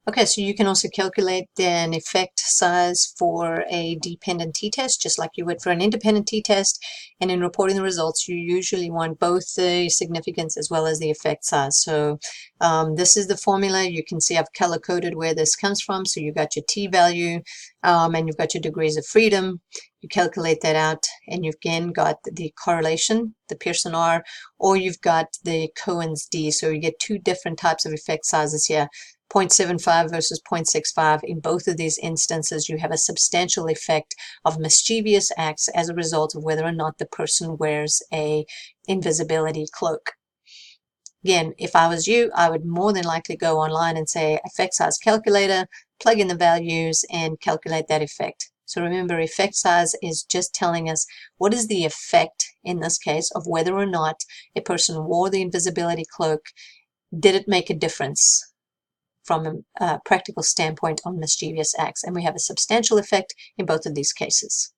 Okay, so you can also calculate an effect size for a dependent t-test, just like you would for an independent t-test. And in reporting the results, you usually want both the significance as well as the effect size. So this is the formula. You can see I've color-coded where this comes from. So you've got your t-value and you've got your degrees of freedom. You calculate that out, and you've again got the correlation, the Pearson R, or you've got the Cohen's D. So you get two different types of effect sizes here. 0.75 versus 0.65. In both of these instances, you have a substantial effect of mischievous acts as a result of whether or not the person wears a invisibility cloak. Again, if I was you, I would more than likely go online and say effect size calculator, plug in the values, and calculate that effect. So remember, effect size is just telling us what is the effect, in this case, of whether or not a person wore the invisibility cloak. Did it make a difference from a practical standpoint on mischievous acts? And we have a substantial effect in both of these cases.